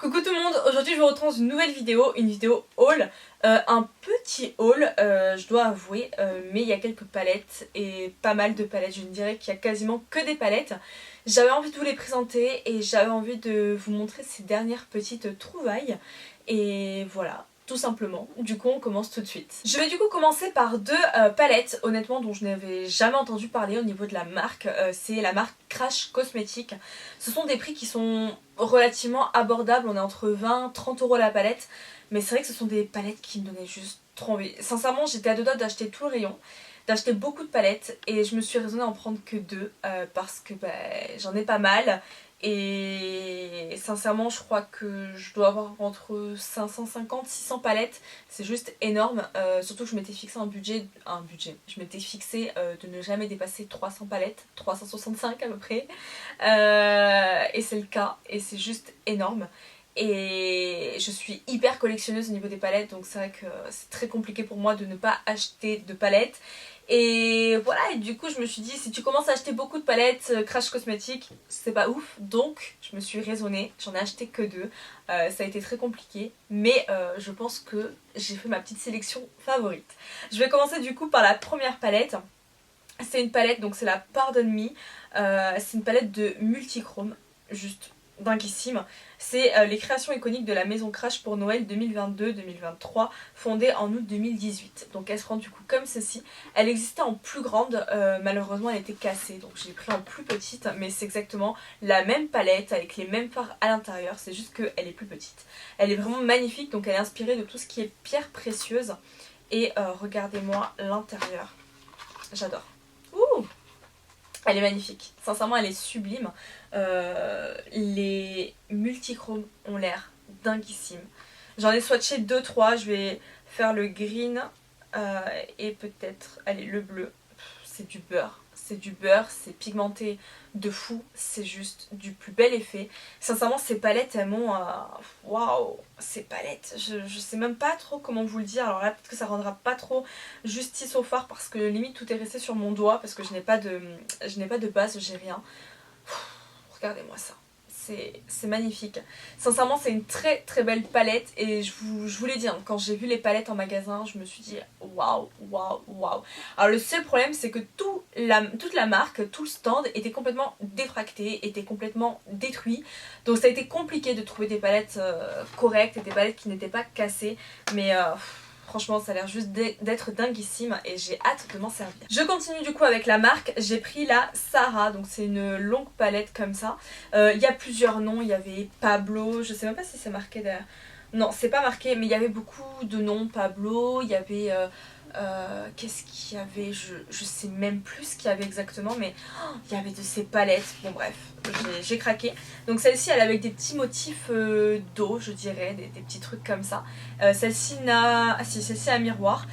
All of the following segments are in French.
Coucou tout le monde, aujourd'hui je vous retrouve dans une nouvelle vidéo, une vidéo haul, un petit haul je dois avouer, mais il y a quelques palettes et pas mal de palettes, je ne dirais qu'il y a quasiment que des palettes. J'avais envie de vous les présenter et j'avais envie de vous montrer ces dernières petites trouvailles et voilà. Tout simplement. Du coup on commence tout de suite. Je vais du coup commencer par deux palettes honnêtement dont je n'avais jamais entendu parler au niveau de la marque. C'est la marque Crash Cosmetics. Ce sont des prix qui sont relativement abordables, on est entre 20 et 30 euros la palette. Mais c'est vrai que ce sont des palettes qui me donnaient juste trop envie. Sincèrement j'étais à deux doigts d'acheter tout le rayon, d'acheter beaucoup de palettes et je me suis raisonnée à en prendre que deux parce que j'en ai pas mal. Et sincèrement je crois que je dois avoir entre 550 et 600 palettes. C'est juste énorme, surtout que je m'étais fixé je m'étais fixé de ne jamais dépasser 300 palettes, 365 à peu près. Et c'est le cas et c'est juste énorme. Et je suis hyper collectionneuse au niveau des palettes, donc c'est vrai que c'est très compliqué pour moi de ne pas acheter de palettes. Et voilà, et du coup je me suis dit, si tu commences à acheter beaucoup de palettes Crash Cosmetics, c'est pas ouf. Donc je me suis raisonnée, j'en ai acheté que deux. Ça a été très compliqué, mais je pense que j'ai fait ma petite sélection favorite. Je vais commencer du coup par la première palette. C'est une palette, donc c'est la Pardon Me. C'est une palette de multichrome, juste dinguissime. C'est les créations iconiques de la maison Crash pour Noël 2022-2023, fondée en août 2018. Donc elle se rend du coup comme ceci. Elle existait en plus grande, malheureusement elle était cassée, donc j'ai pris en plus petite, mais c'est exactement la même palette avec les mêmes fards à l'intérieur, c'est juste qu'elle est plus petite. Elle est vraiment magnifique, donc elle est inspirée de tout ce qui est pierre précieuse. Et regardez-moi l'intérieur, j'adore. Ouh, elle est magnifique, sincèrement elle est sublime. Les multichromes ont l'air dinguissimes. J'en ai swatché 2-3, je vais faire le green et peut-être, allez, le bleu. C'est du beurre, c'est pigmenté de fou, c'est juste du plus bel effet. Sincèrement ces palettes elles m'ont... Waouh, ces palettes, je sais même pas trop comment vous le dire. Alors là peut-être que ça rendra pas trop justice au fard parce que limite tout est resté sur mon doigt parce que je n'ai pas de base, j'ai rien. Regardez-moi ça, c'est magnifique. Sincèrement c'est une très très belle palette et je vous l'ai dit, hein, quand j'ai vu les palettes en magasin je me suis dit waouh, waouh, waouh. Alors le seul problème c'est que toute la marque, tout le stand était complètement défracté, était complètement détruit. Donc ça a été compliqué de trouver des palettes correctes et des palettes qui n'étaient pas cassées. Mais franchement ça a l'air juste d'être dinguissime et j'ai hâte de m'en servir. Je continue du coup avec la marque, j'ai pris la Sarah, donc c'est une longue palette comme ça. Il y a plusieurs noms, il y avait Pablo, je sais même pas si c'est marqué derrière. Non c'est pas marqué mais il y avait beaucoup de noms, Pablo, il y avait... qu'est-ce qu'il y avait, je sais même plus ce qu'il y avait exactement, mais il y avait de ces palettes. Bon bref, j'ai craqué. Donc celle-ci elle est avec des petits motifs d'eau, je dirais, des petits trucs comme ça. Celle-ci n'a... Ah si, celle-ci a un miroir.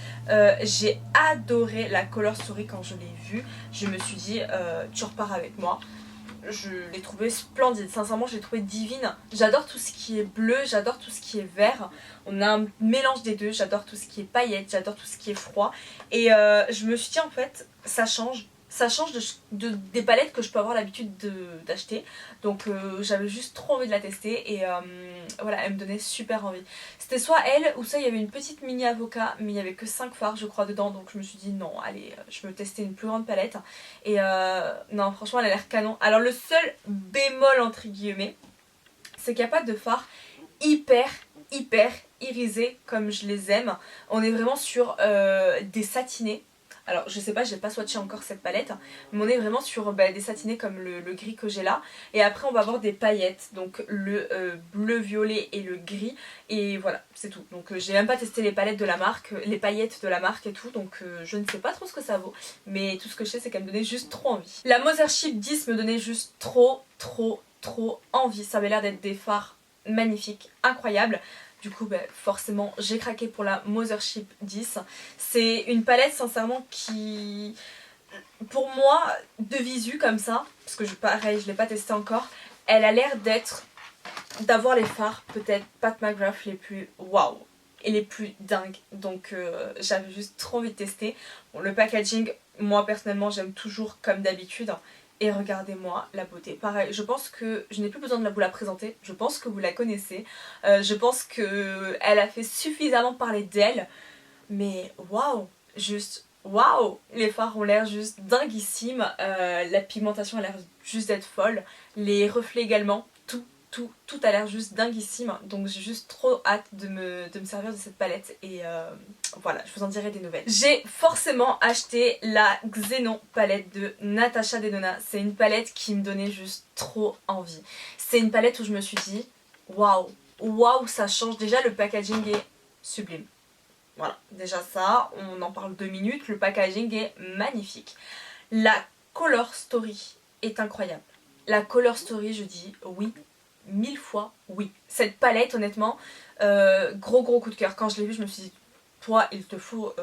J'ai adoré la Color Story quand je l'ai vue. Je me suis dit tu repars avec moi. Je l'ai trouvé splendide, sincèrement je l'ai trouvé divine. J'adore tout ce qui est bleu, j'adore tout ce qui est vert. On a un mélange des deux, j'adore tout ce qui est paillettes, j'adore tout ce qui est froid. Et je me suis dit en fait, ça change des palettes que je peux avoir l'habitude d'acheter. Donc j'avais juste trop envie de la tester et voilà, elle me donnait super envie. C'était soit elle ou ça il y avait une petite mini avocat mais il n'y avait que 5 fards je crois dedans. Donc je me suis dit non, allez, je veux tester une plus grande palette. Et non franchement elle a l'air canon. Alors le seul bémol entre guillemets, c'est qu'il n'y a pas de fard hyper irisé comme je les aime. On est vraiment sur des satinés. Alors je sais pas, j'ai pas swatché encore cette palette, mais on est vraiment sur des satinés comme le gris que j'ai là. Et après on va avoir des paillettes, donc le bleu violet et le gris. Et voilà, c'est tout. Donc j'ai même pas testé les palettes de la marque, les paillettes de la marque et tout. Donc je ne sais pas trop ce que ça vaut. Mais tout ce que je sais c'est qu'elle me donnait juste trop envie. La Mothership 10 me donnait juste trop envie. Ça avait l'air d'être des fards magnifiques, incroyables. Du coup forcément j'ai craqué pour la Mothership 10. C'est une palette sincèrement qui, pour moi, de visu comme ça, parce que pareil je l'ai pas testé encore, elle a l'air d'avoir les fards peut-être Pat McGrath les plus waouh et les plus dingues. Donc j'avais juste trop envie de tester. Bon, le packaging, moi personnellement j'aime toujours comme d'habitude. Et regardez-moi la beauté. Pareil, je pense que je n'ai plus besoin de vous la présenter. Je pense que vous la connaissez. Je pense qu'elle a fait suffisamment parler d'elle. Mais waouh, juste waouh. Les fards ont l'air juste dinguissimes. La pigmentation a l'air juste d'être folle. Les reflets également. Tout a l'air juste dinguissime, donc j'ai juste trop hâte de me servir de cette palette et voilà, je vous en dirai des nouvelles. J'ai forcément acheté la Xenon palette de Natasha Denona. C'est une palette qui me donnait juste trop envie. C'est une palette où je me suis dit waouh, waouh, ça change. Déjà le packaging est sublime. Voilà, déjà ça, on en parle 2 minutes, le packaging est magnifique. La color story est incroyable. La color story, je dis oui. 1000 fois oui. Cette palette honnêtement, gros coup de cœur. Quand je l'ai vue je me suis dit toi il te faut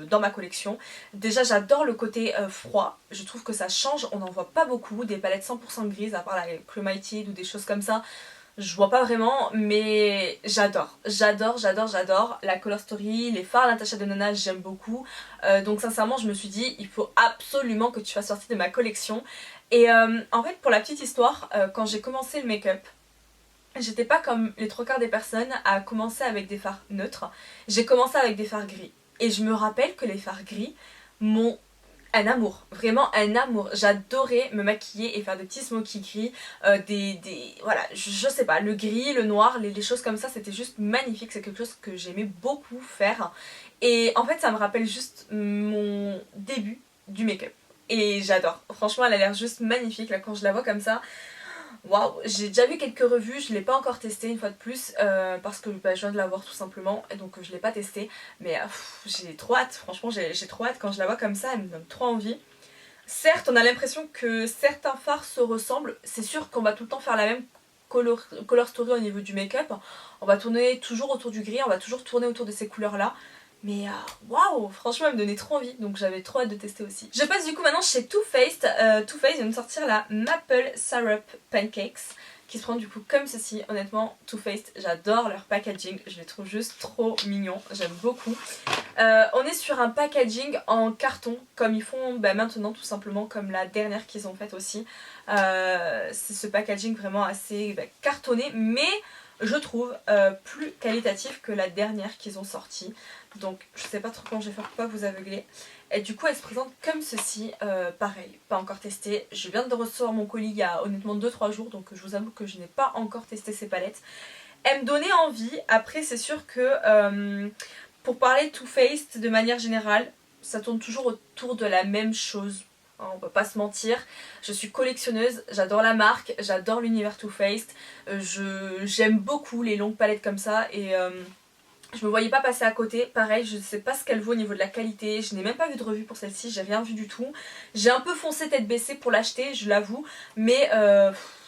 dans ma collection. Déjà j'adore le côté froid, je trouve que ça change, on n'en voit pas beaucoup des palettes 100% grises à part la Chromated ou des choses comme ça. Je vois pas vraiment mais j'adore la Color Story, les fards Natasha Denona j'aime beaucoup. Donc sincèrement je me suis dit il faut absolument que tu fasses partie de ma collection. Et en fait pour la petite histoire, quand j'ai commencé le make-up, j'étais pas comme les 3/4 des personnes à commencer avec des fards neutres. J'ai commencé avec des fards gris. Et je me rappelle que les fards gris m'ont un amour, vraiment un amour. J'adorais me maquiller et faire des petits smoky gris, voilà, je sais pas, le gris, le noir, les choses comme ça, c'était juste magnifique. C'est quelque chose que j'aimais beaucoup faire. Et en fait ça me rappelle juste mon début du make-up. Et j'adore, franchement elle a l'air juste magnifique là quand je la vois comme ça. Waouh, j'ai déjà vu quelques revues, je l'ai pas encore testé une fois de plus parce que je viens de la voir tout simplement et donc je l'ai pas testé mais j'ai trop hâte, franchement j'ai trop hâte quand je la vois comme ça, elle me donne trop envie. Certes on a l'impression que certains fards se ressemblent, c'est sûr qu'on va tout le temps faire la même color story au niveau du make-up, on va tourner toujours autour du gris, on va toujours tourner autour de ces couleurs là. Mais waouh, franchement elle me donnait trop envie, donc j'avais trop hâte de tester aussi. Je passe du coup maintenant chez Too Faced. Too Faced vient de sortir la Maple Syrup Pancakes qui se prend du coup comme ceci. Honnêtement Too Faced, j'adore leur packaging, je les trouve juste trop mignons, j'aime beaucoup. On est sur un packaging en carton comme ils font maintenant tout simplement, comme la dernière qu'ils ont faite aussi. C'est ce packaging vraiment assez cartonné mais je trouve plus qualitatif que la dernière qu'ils ont sortie. Donc je sais pas trop comment je vais faire pour pas vous aveugler. Et du coup elle se présente comme ceci, pareil, pas encore testé. Je viens de recevoir mon colis il y a honnêtement 2-3 jours, donc je vous avoue que je n'ai pas encore testé ces palettes. Elle me donnait envie, après c'est sûr que pour parler Too Faced de manière générale, ça tourne toujours autour de la même chose. On va pas se mentir, je suis collectionneuse, j'adore la marque, j'adore l'univers Too Faced, j'aime beaucoup les longues palettes comme ça et je me voyais pas passer à côté. Pareil, je sais pas ce qu'elle vaut au niveau de la qualité, je n'ai même pas vu de revue pour celle-ci, j'ai rien vu du tout. J'ai un peu foncé tête baissée pour l'acheter, je l'avoue, mais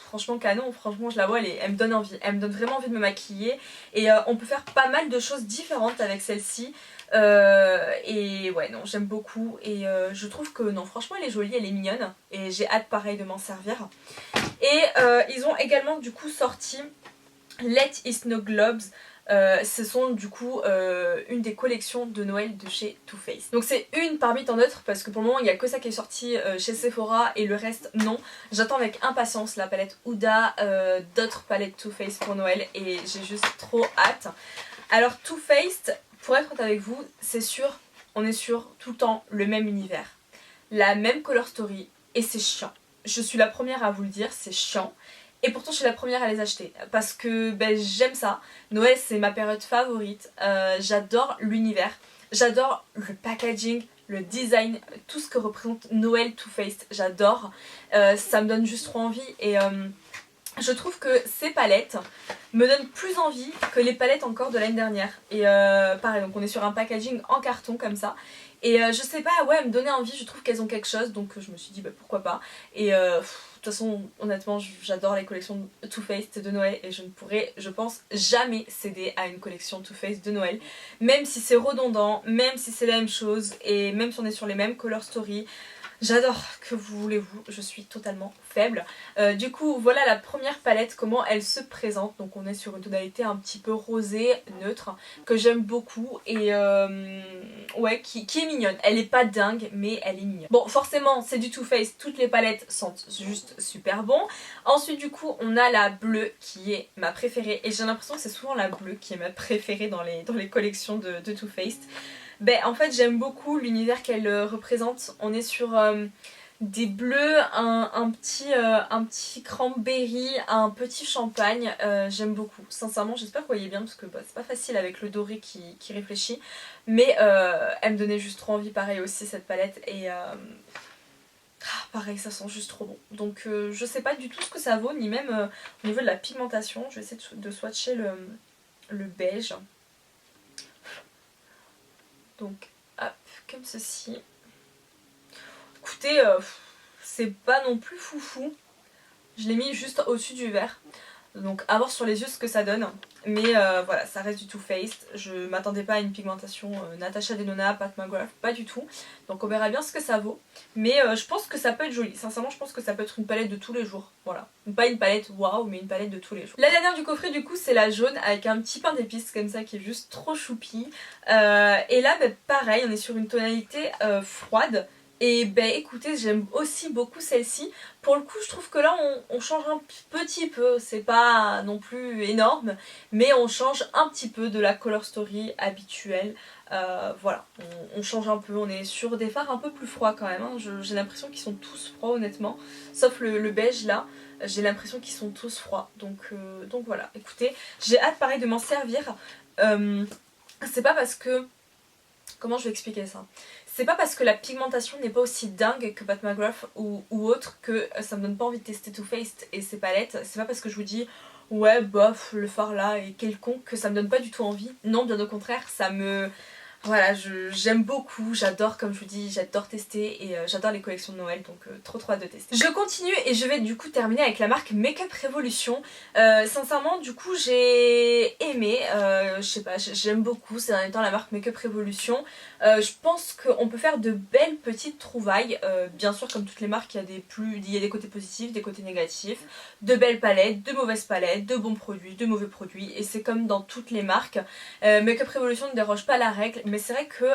franchement canon, franchement je la vois, elle me donne envie, elle me donne vraiment envie de me maquiller et on peut faire pas mal de choses différentes avec celle-ci. Et ouais non j'aime beaucoup et je trouve que non franchement elle est jolie, elle est mignonne et j'ai hâte pareil de m'en servir. Et ils ont également du coup sorti Let It Snow Globes. Ce sont du coup une des collections de Noël de chez Too Faced. Donc c'est une parmi tant d'autres parce que pour le moment il n'y a que ça qui est sorti chez Sephora et le reste non. J'attends avec impatience la palette Huda, d'autres palettes Too Faced pour Noël et j'ai juste trop hâte. Alors Too Faced, pour être honnête avec vous, c'est sûr, on est sur tout le temps le même univers, la même color story et c'est chiant. Je suis la première à vous le dire, c'est chiant. Et pourtant je suis la première à les acheter parce que j'aime ça. Noël c'est ma période favorite, j'adore l'univers, j'adore le packaging, le design, tout ce que représente Noël Too Faced, j'adore. Ça me donne juste trop envie et je trouve que ces palettes me donnent plus envie que les palettes encore de l'année dernière. Et pareil, donc on est sur un packaging en carton comme ça. Et je sais pas, ouais, elles me donnaient envie, je trouve qu'elles ont quelque chose, donc je me suis dit pourquoi pas. Et de toute façon, honnêtement, j'adore les collections Too Faced de Noël et je ne pourrais, je pense, jamais céder à une collection Too Faced de Noël. Même si c'est redondant, même si c'est la même chose et même si on est sur les mêmes color story. J'adore, que voulez-vous, je suis totalement faible. Du coup, voilà la première palette, comment elle se présente. Donc on est sur une tonalité un petit peu rosée, neutre, que j'aime beaucoup et ouais, qui est mignonne. Elle est pas dingue, mais elle est mignonne. Bon, forcément, c'est du Too Faced, toutes les palettes sentent juste super bon. Ensuite, du coup, on a la bleue qui est ma préférée. Et j'ai l'impression que c'est souvent la bleue qui est ma préférée dans les collections de Too Faced. Ben, en fait j'aime beaucoup l'univers qu'elle représente. On est sur des bleus, un petit cranberry, un petit champagne. J'aime beaucoup. Sincèrement j'espère que vous voyez bien parce que bah, c'est pas facile avec le doré qui réfléchit. Mais elle me donnait juste trop envie, pareil aussi cette palette. Et pareil ça sent juste trop bon. Donc je sais pas du tout ce que ça vaut, ni même au niveau de la pigmentation. Je vais essayer de swatcher le beige. Donc, hop, comme ceci. Écoutez, c'est pas non plus foufou. Je l'ai mis juste au-dessus du verre. Donc à voir sur les yeux ce que ça donne. Mais voilà, ça reste du Too Faced. Je m'attendais pas à une pigmentation Natasha Denona, Pat McGrath, pas du tout. Donc on verra bien ce que ça vaut. Mais je pense que ça peut être joli. Sincèrement, je pense que ça peut être une palette de tous les jours. Voilà. Pas une palette waouh, mais une palette de tous les jours. La dernière du coffret du coup, c'est la jaune avec un petit pain d'épices comme ça qui est juste trop choupi. Et là, bah, pareil, on est sur une tonalité froide. Et ben écoutez, j'aime aussi beaucoup celle-ci. Pour le coup, je trouve que là, on change un petit peu. C'est pas non plus énorme, mais on change un petit peu de la Color Story habituelle. Voilà, on change un peu. On est sur des fards un peu plus froids quand même. Hein. J'ai l'impression qu'ils sont tous froids honnêtement. Sauf le beige là. J'ai l'impression qu'ils sont tous froids. Donc voilà, écoutez, j'ai hâte pareil de m'en servir. C'est pas parce que... Comment je vais expliquer ça? C'est pas parce que la pigmentation n'est pas aussi dingue que Pat McGrath ou autre que ça me donne pas envie de tester Too Faced et ses palettes. C'est pas parce que je vous dis ouais bof le fard là est quelconque que ça me donne pas du tout envie. Non, bien au contraire, ça me... Voilà, j'aime beaucoup, j'adore comme je vous dis, j'adore tester et j'adore les collections de Noël, donc trop hâte de tester. Je continue et je vais du coup terminer avec la marque Makeup Revolution. Sincèrement du coup j'ai aimé, je sais pas, j'aime beaucoup ces derniers temps la marque Makeup Revolution. Je pense qu'on peut faire de belles petites trouvailles, bien sûr comme toutes les marques il y a des côtés positifs, des côtés négatifs, de belles palettes, de mauvaises palettes, de bons produits, de mauvais produits et c'est comme dans toutes les marques. Makeup Revolution ne déroge pas à la règle, mais c'est vrai que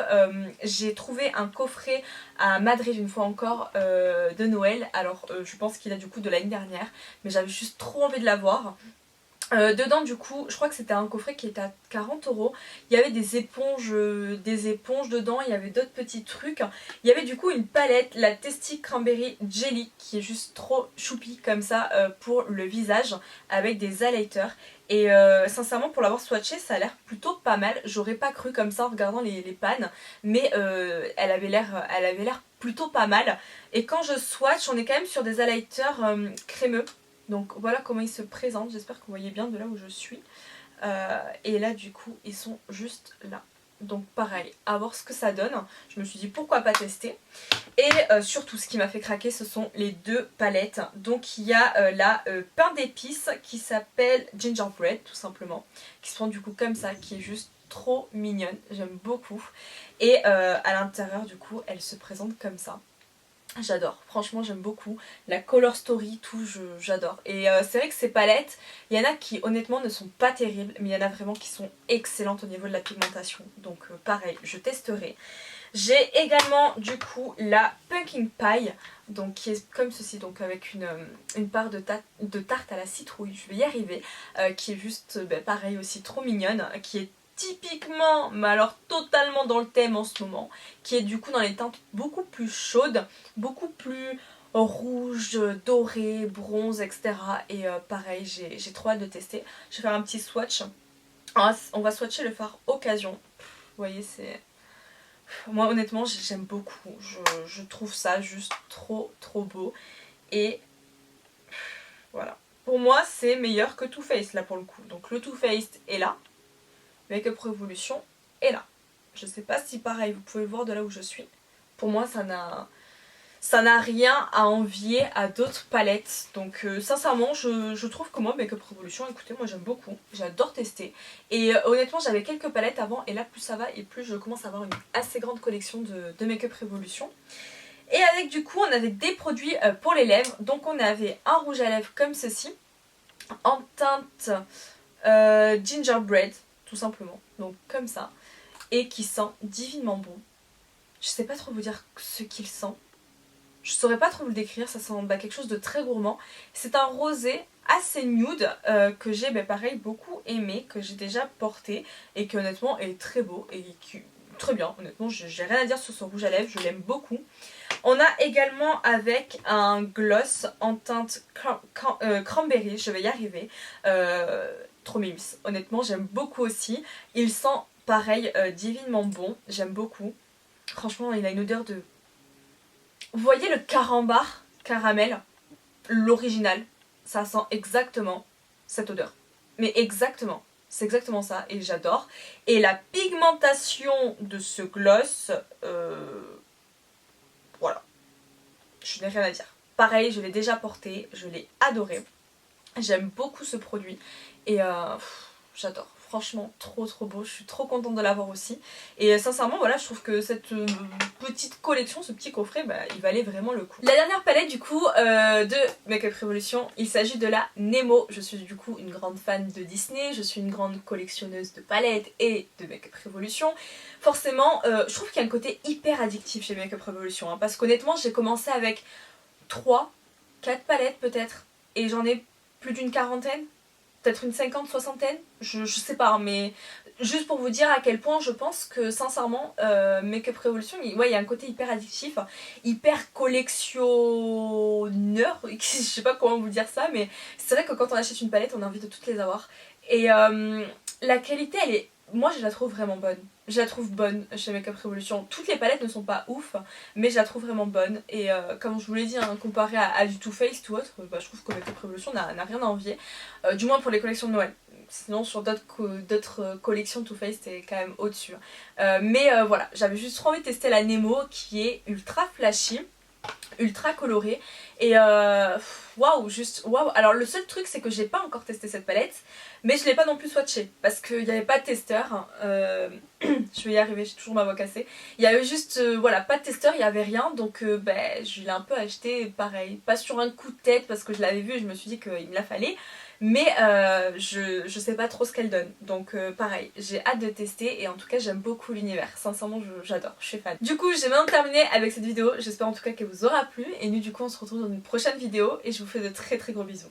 j'ai trouvé un coffret à Madrid une fois encore de Noël. Alors je pense qu'il a du coup de l'année dernière, mais j'avais juste trop envie de l'avoir. Dedans du coup, je crois que c'était un coffret qui était à 40 €. Il y avait des éponges dedans, il y avait d'autres petits trucs. Il y avait du coup une palette, la Testy Cranberry Jelly, qui est juste trop choupi comme ça pour le visage, avec des highlighters. Et sincèrement pour l'avoir swatché ça a l'air plutôt pas mal. J'aurais pas cru comme ça en regardant les pannes, mais elle avait l'air plutôt pas mal. Et quand je swatch on est quand même sur des highlighters crémeux. Donc voilà comment ils se présentent, j'espère que vous voyez bien de là où je suis. Et là du coup ils sont juste là. Donc pareil, à voir ce que ça donne. Je me suis dit pourquoi pas tester. Et surtout ce qui m'a fait craquer ce sont les deux palettes. Donc il y a la pain d'épices qui s'appelle Gingerbread tout simplement. Qui se prend du coup comme ça, qui est juste trop mignonne, j'aime beaucoup. Et à l'intérieur du coup elle se présente comme ça. J'adore, franchement j'aime beaucoup, la color story, tout, j'adore. Et c'est vrai que ces palettes, il y en a qui honnêtement ne sont pas terribles, mais il y en a vraiment qui sont excellentes au niveau de la pigmentation. Donc pareil, je testerai. J'ai également du coup la Pumpkin Pie, donc qui est comme ceci, donc avec une part de tarte à la citrouille, je vais y arriver, qui est juste pareil aussi trop mignonne, qui est typiquement, mais alors totalement dans le thème en ce moment, qui est du coup dans les teintes beaucoup plus chaudes, beaucoup plus rouge, doré, bronze, etc. Et pareil, j'ai trop hâte de tester. Je vais faire un petit swatch. On va swatcher le fard Occasion. Vous voyez, c'est... Moi honnêtement j'aime beaucoup, je trouve ça juste trop beau. Et voilà. Pour moi c'est meilleur que Too Faced là pour le coup. Donc le Too Faced est là. Makeup Revolution est là. Je sais pas si pareil vous pouvez le voir de là où je suis. Pour moi ça n'a rien à envier à d'autres palettes. Donc sincèrement je trouve que moi Makeup Revolution, écoutez moi j'aime beaucoup, j'adore tester. Et honnêtement j'avais quelques palettes avant et là plus ça va et plus je commence à avoir une assez grande collection de Makeup Revolution. Et avec du coup on avait des produits pour les lèvres. Donc on avait un rouge à lèvres comme ceci, en teinte gingerbread tout simplement, donc comme ça, et qui sent divinement bon. Je sais pas trop vous dire ce qu'il sent, je saurais pas trop vous le décrire, ça sent quelque chose de très gourmand. C'est un rosé assez nude que j'ai pareil beaucoup aimé, que j'ai déjà porté et qui honnêtement est très beau et qui très bien. Honnêtement j'ai rien à dire sur ce rouge à lèvres, je l'aime beaucoup. On a également avec un gloss en teinte cranberry, je vais y arriver, trop mimes. Honnêtement j'aime beaucoup aussi, il sent pareil divinement bon, j'aime beaucoup. Franchement il a une odeur de... Vous voyez le carambar caramel, l'original, ça sent exactement cette odeur. Mais exactement, c'est exactement ça et j'adore. Et la pigmentation de ce gloss, voilà, je n'ai rien à dire. Pareil, je l'ai déjà porté, je l'ai adoré. J'aime beaucoup ce produit et j'adore. Franchement, trop beau. Je suis trop contente de l'avoir aussi. Et sincèrement, voilà, je trouve que cette petite collection, ce petit coffret, il valait vraiment le coup. La dernière palette du coup de Makeup Revolution, il s'agit de la Nemo. Je suis du coup une grande fan de Disney, je suis une grande collectionneuse de palettes et de Makeup Revolution. Forcément, je trouve qu'il y a un côté hyper addictif chez Makeup Revolution. Hein, parce qu'honnêtement, j'ai commencé avec 3, 4 palettes peut-être. Et j'en ai plus d'une quarantaine. Peut-être une 50, soixantaine, je sais pas, mais juste pour vous dire à quel point je pense que sincèrement Makeup Revolution, il y a un côté hyper addictif, hyper collectionneur, je sais pas comment vous dire ça, mais c'est vrai que quand on achète une palette on a envie de toutes les avoir. Et la qualité elle est... Moi je la trouve vraiment bonne. Je la trouve bonne chez Makeup Revolution. Toutes les palettes ne sont pas ouf, mais je la trouve vraiment bonne. Et comme je vous l'ai dit, hein, comparé à du Too Faced ou autre, je trouve que Makeup Revolution n'a rien à envier. Du moins pour les collections de Noël. Sinon sur d'autres collections Too Faced c'est quand même au-dessus. Mais voilà, j'avais juste trop envie de tester la Nemo qui est ultra flashy, ultra colorée et waouh, juste waouh. Alors le seul truc c'est que j'ai pas encore testé cette palette, mais je l'ai pas non plus swatchée parce qu'il n'y avait pas de testeur. Je vais y arriver, j'ai toujours ma voix cassée. Il y avait juste voilà, pas de testeur, il y avait rien, donc je l'ai un peu acheté pareil, pas sur un coup de tête parce que je l'avais vu et je me suis dit qu'il me la fallait. Mais je sais pas trop ce qu'elle donne. Donc pareil, j'ai hâte de tester et en tout cas j'aime beaucoup l'univers. Sincèrement j'adore, je suis fan. Du coup j'ai maintenant terminé avec cette vidéo. J'espère en tout cas qu'elle vous aura plu. Et nous du coup on se retrouve dans une prochaine vidéo et je vous fais de très gros bisous.